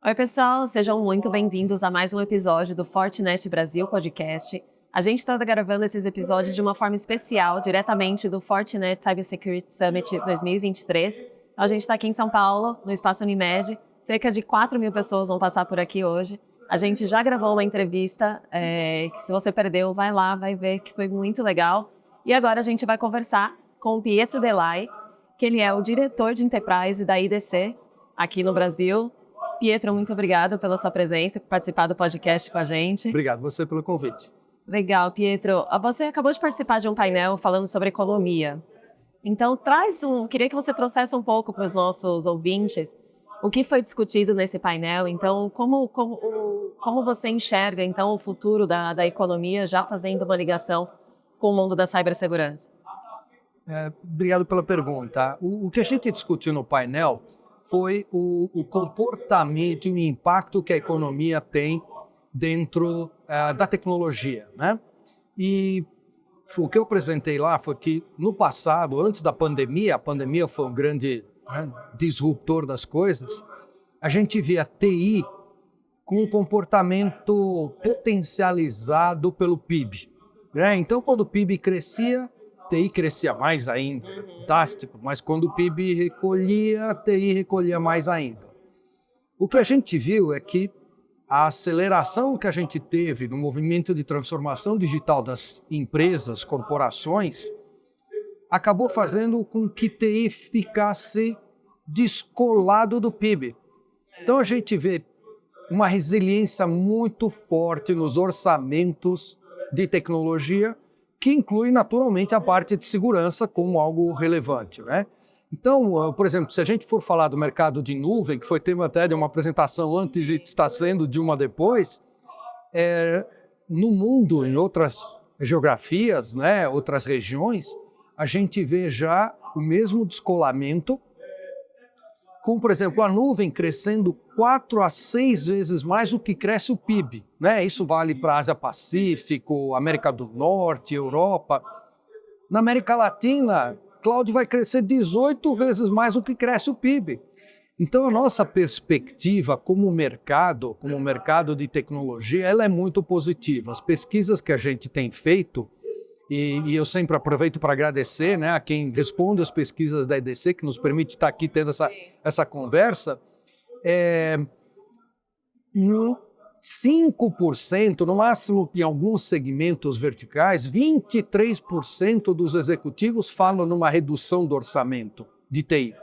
Oi, pessoal, sejam muito bem-vindos a mais um episódio do Fortinet Brasil Podcast. A gente está gravando esses episódios de uma forma especial, diretamente do Fortinet Cybersecurity Summit 2023. A gente está aqui em São Paulo, no Espaço Unimed. Cerca de 4.000 pessoas vão passar por aqui hoje. A gente já gravou uma entrevista, que se você perdeu, vai lá, vai ver que foi muito legal. E agora a gente vai conversar com o Pietro Delay, que ele é o diretor de Enterprise da IDC aqui no Brasil. Pietro, muito obrigada pela sua presença, por participar do podcast com a gente. Obrigado você pelo convite. Legal, Pietro. Você acabou de participar de um painel falando sobre economia. Então, queria que você trouxesse um pouco para os nossos ouvintes o que foi discutido nesse painel. Então, como você enxerga então, o futuro da economia, já fazendo uma ligação com o mundo da cibersegurança? Obrigado pela pergunta. O que a gente discutiu no painel foi o comportamento e o impacto que a economia tem dentro da tecnologia, né? E o que eu apresentei lá foi que no passado, antes da pandemia, a pandemia foi um grande disruptor das coisas, a gente via TI com um comportamento potencializado pelo PIB, né? Então, quando o PIB crescia, TI crescia mais ainda, fantástico, mas quando o PIB recolhia, a TI recolhia mais ainda. O que a gente viu é que a aceleração que a gente teve no movimento de transformação digital das empresas, corporações, acabou fazendo com que TI ficasse descolado do PIB. Então a gente vê uma resiliência muito forte nos orçamentos de tecnologia, que inclui naturalmente a parte de segurança como algo relevante, né? Então, por exemplo, se a gente for falar do mercado de nuvem, que foi tema até de uma apresentação antes de estar sendo de uma depois, no mundo, em outras geografias, né, outras regiões, a gente vê já o mesmo descolamento, com, por exemplo, a nuvem crescendo 4 a 6 vezes mais do que cresce o PIB, né? Isso vale para a Ásia-Pacífico, América do Norte, Europa. Na América Latina, cloud vai crescer 18 vezes mais do que cresce o PIB. Então, a nossa perspectiva como mercado de tecnologia, ela é muito positiva. As pesquisas que a gente tem feito, e eu sempre aproveito para agradecer, né, a quem responde as pesquisas da EDC, que nos permite estar aqui tendo essa conversa, 5%, no máximo em alguns segmentos verticais, 23% dos executivos falam numa redução do orçamento de TI.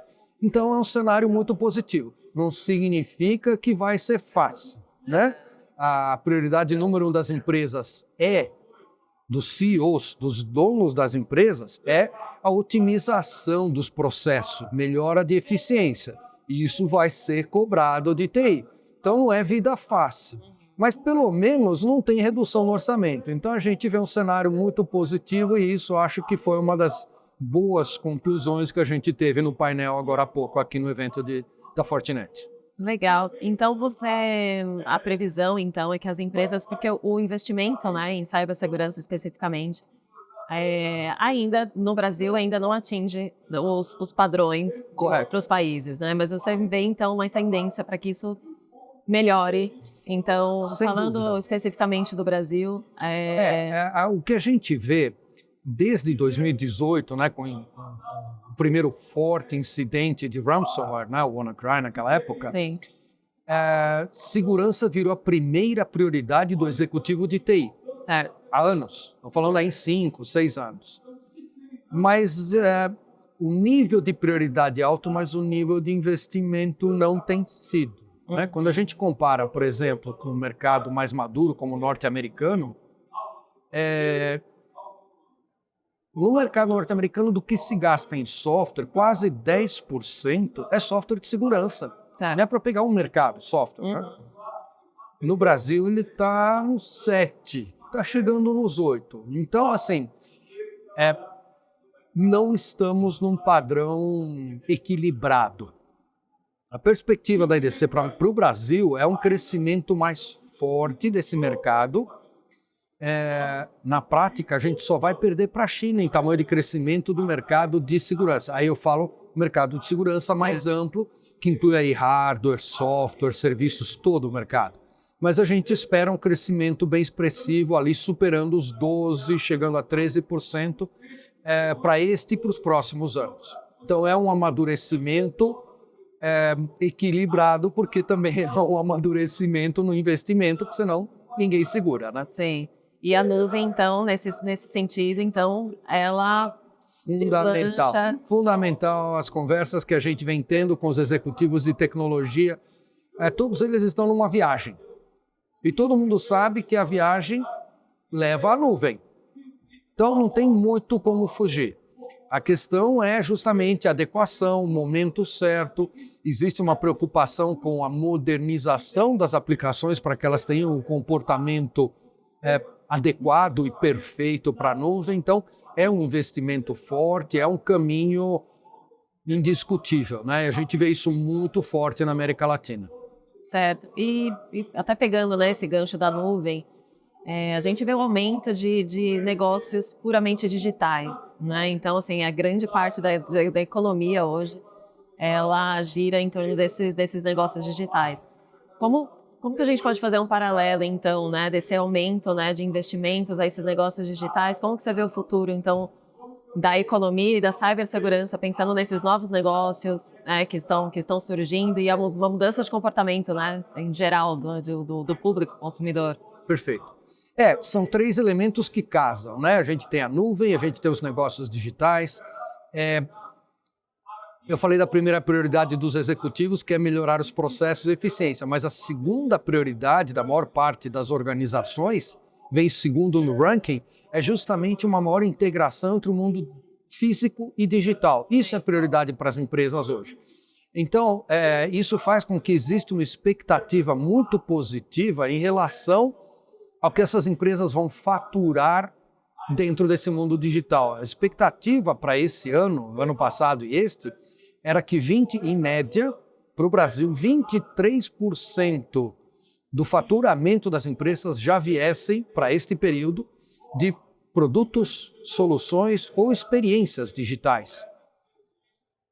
Então é um cenário muito positivo. Não significa que vai ser fácil, né? A prioridade número 1 das empresas dos CEOs, dos donos das empresas, é a otimização dos processos, melhora de eficiência. E isso vai ser cobrado de TI. Então não é vida fácil, mas pelo menos não tem redução no orçamento. Então a gente vê um cenário muito positivo e isso acho que foi uma das boas conclusões que a gente teve no painel agora há pouco aqui no evento da Fortinet. Legal. Então, a previsão, então, é que as empresas, porque o investimento, né, em cibersegurança especificamente, ainda, no Brasil, ainda não atinge os padrões de outros países, né? Mas você vê, então, uma tendência para que isso melhore. Então, falando especificamente do Brasil... O que a gente vê desde 2018, né, com o primeiro forte incidente de ransomware, né, o WannaCry naquela época, sim, segurança virou a primeira prioridade do executivo de TI. certo. Há anos, estou falando aí em 5, 6 anos. Mas o nível de prioridade é alto, mas o nível de investimento não tem sido. Né? Quando a gente compara, por exemplo, com o mercado mais maduro, como o norte-americano, no mercado norte-americano, do que se gasta em software, quase 10% é software de segurança. Certo. Não é para pegar um mercado, software. Né? No Brasil, ele está nos 7%, está chegando nos 8%. Então, assim, não estamos num padrão equilibrado. A perspectiva da IDC para o Brasil é um crescimento mais forte desse mercado. Na prática, a gente só vai perder para a China em tamanho de crescimento do mercado de segurança. Aí eu falo mercado de segurança mais amplo, que inclui aí hardware, software, serviços, todo o mercado. Mas a gente espera um crescimento bem expressivo, ali superando os 12%, chegando a 13% para este e para os próximos anos. Então é um amadurecimento equilibrado, porque também é um amadurecimento no investimento, porque senão ninguém segura, né? Sim. E a nuvem, então, nesse sentido, então, ela Fundamental. deslancha. Fundamental as conversas que a gente vem tendo com os executivos de tecnologia. Todos eles estão numa viagem. E todo mundo sabe que a viagem leva à nuvem. Então não tem muito como fugir. A questão é justamente a adequação, o momento certo. Existe uma preocupação com a modernização das aplicações para que elas tenham um comportamento adequado e perfeito para a nuvem. Então, é um investimento forte, é um caminho indiscutível, né? A gente vê isso muito forte na América Latina. Certo. E até pegando, né, esse gancho da nuvem, a gente vê um aumento de negócios puramente digitais, né? Então, assim, a grande parte da economia hoje, ela gira em torno desses negócios digitais. Como que a gente pode fazer um paralelo, então, né, desse aumento, né, de investimentos a esses negócios digitais? Como que você vê o futuro, então, da economia e da cibersegurança, pensando nesses novos negócios, né, que estão surgindo e uma mudança de comportamento, né, em geral, do público consumidor? Perfeito. São 3 elementos que casam, né? A gente tem a nuvem, a gente tem os negócios digitais. Eu falei da primeira prioridade dos executivos, que é melhorar os processos e eficiência, mas a segunda prioridade da maior parte das organizações, vem segundo no ranking, é justamente uma maior integração entre o mundo físico e digital. Isso é prioridade para as empresas hoje. Então, isso faz com que exista uma expectativa muito positiva em relação ao que essas empresas vão faturar dentro desse mundo digital. A expectativa para esse ano passado e este, era que em média, para o Brasil, 23% do faturamento das empresas já viessem para este período de produtos, soluções ou experiências digitais.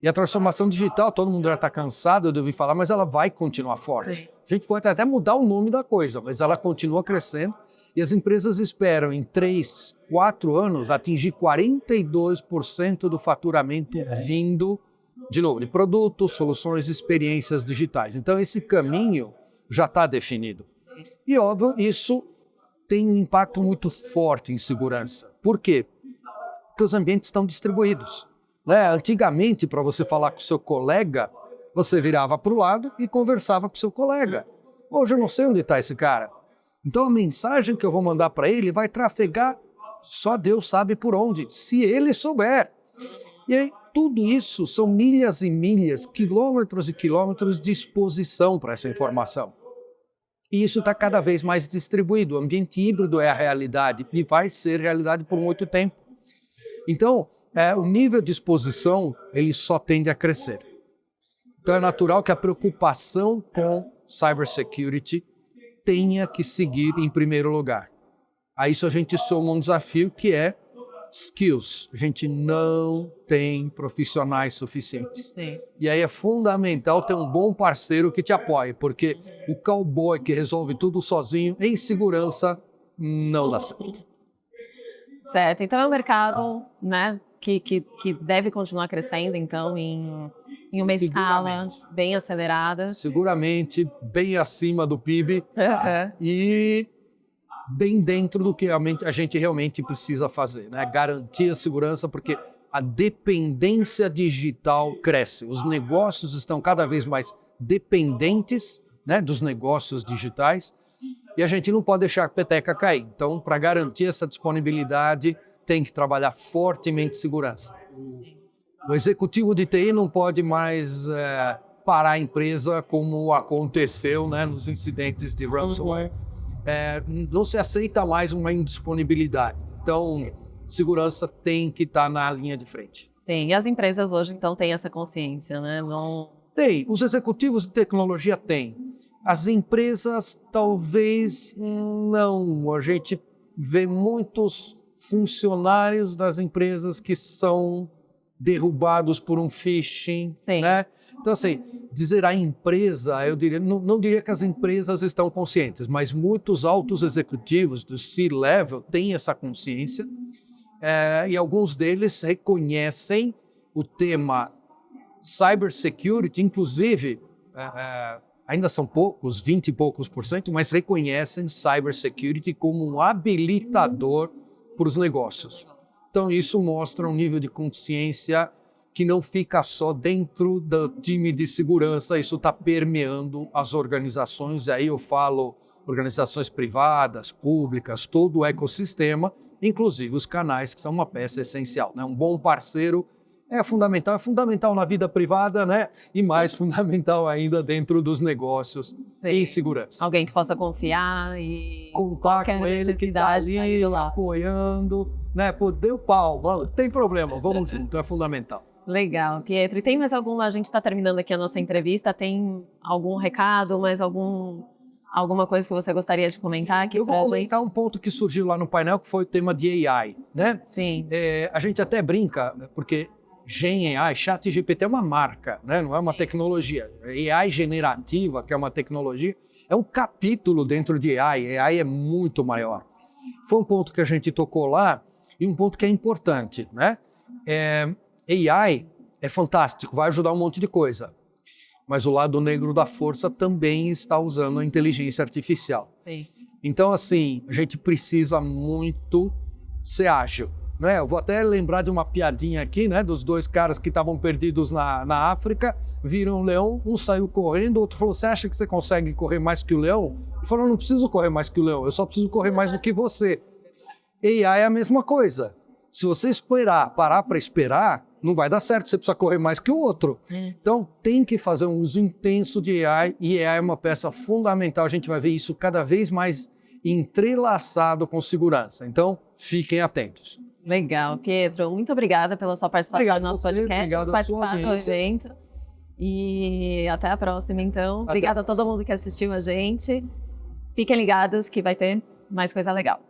E a transformação digital, todo mundo já está cansado de ouvir falar, mas ela vai continuar forte. Sim. A gente pode até mudar o nome da coisa, mas ela continua crescendo e as empresas esperam em 3, 4 anos atingir 42% do faturamento vindo, de novo, de produtos, soluções e experiências digitais. Então esse caminho já está definido. E óbvio, isso tem um impacto muito forte em segurança. Por quê? Porque os ambientes estão distribuídos. Antigamente, para você falar com o seu colega, você virava para o lado e conversava com o seu colega. Hoje eu não sei onde está esse cara. Então a mensagem que eu vou mandar para ele vai trafegar, só Deus sabe por onde, se ele souber. E aí, tudo isso são milhas e milhas, quilômetros e quilômetros de exposição para essa informação. E isso está cada vez mais distribuído. O ambiente híbrido é a realidade e vai ser realidade por muito tempo. Então, o nível de exposição ele só tende a crescer. Então é natural que a preocupação com cybersecurity tenha que seguir em primeiro lugar. A isso a gente soma um desafio que é skills. A gente não tem profissionais suficientes. Sim. E aí é fundamental ter um bom parceiro que te apoie, porque o cowboy que resolve tudo sozinho, em segurança, não dá certo. Certo. Então é um mercado, né, que deve continuar crescendo, então, em uma escala bem acelerada. Seguramente, bem acima do PIB e bem dentro do que a gente realmente precisa fazer, né? Garantir a segurança, porque a dependência digital cresce. Os negócios estão cada vez mais dependentes, né, dos negócios digitais e a gente não pode deixar a peteca cair. Então, para garantir essa disponibilidade, tem que trabalhar fortemente segurança. O executivo de TI não pode mais parar a empresa como aconteceu, né, nos incidentes de ransomware. Não se aceita mais uma indisponibilidade. Então, segurança tem que estar na linha de frente. Sim, e as empresas hoje, então, têm essa consciência, né? Tem, os executivos de tecnologia têm. As empresas, talvez não. A gente vê muitos funcionários das empresas que são derrubados por um phishing, Sim. né? Então, assim, dizer a empresa, eu diria, não diria que as empresas estão conscientes, mas muitos altos executivos do C-level têm essa consciência, e alguns deles reconhecem o tema cybersecurity, inclusive, ainda são poucos, 20 e poucos %, mas reconhecem cybersecurity como um habilitador para os negócios. Então, isso mostra um nível de consciência que não fica só dentro do time de segurança, isso está permeando as organizações, e aí eu falo organizações privadas, públicas, todo o ecossistema, inclusive os canais, que são uma peça essencial, né? Um bom parceiro é fundamental na vida privada, né? E mais fundamental ainda dentro dos negócios em segurança. Alguém que possa confiar e contar com ele, que está ali apoiando, né? Pô, deu pau, não tem problema, vamos junto, é fundamental. Legal, Pietro. E tem mais alguma, a gente está terminando aqui a nossa entrevista, tem algum recado, alguma coisa que você gostaria de comentar aqui? Eu vou comentar um ponto que surgiu lá no painel, que foi o tema de AI, né? Sim. A gente até brinca, porque Gen AI, ChatGPT é uma marca, né? Não é uma tecnologia. AI generativa, que é uma tecnologia, é um capítulo dentro de AI. AI é muito maior. Foi um ponto que a gente tocou lá e um ponto que é importante, né? AI é fantástico, vai ajudar um monte de coisa. Mas o lado negro da força também está usando a inteligência artificial. Sim. Então, assim, a gente precisa muito ser ágil, né? Eu vou até lembrar de uma piadinha aqui, né? Dos dois caras que estavam perdidos na África, viram um leão, um saiu correndo, o outro falou, você acha que você consegue correr mais que o leão? Ele falou, não preciso correr mais que o leão, eu só preciso correr mais do que você. AI é a mesma coisa. Se você parar para esperar, não vai dar certo, você precisa correr mais que o outro. Então, tem que fazer um uso intenso de AI, e AI é uma peça fundamental, a gente vai ver isso cada vez mais entrelaçado com segurança. Então, fiquem atentos. Legal, Pietro, muito obrigada pela sua participação no nosso podcast, por participar do evento. E até a próxima, então. Obrigada a todo mundo que assistiu a gente. Fiquem ligados que vai ter mais coisa legal.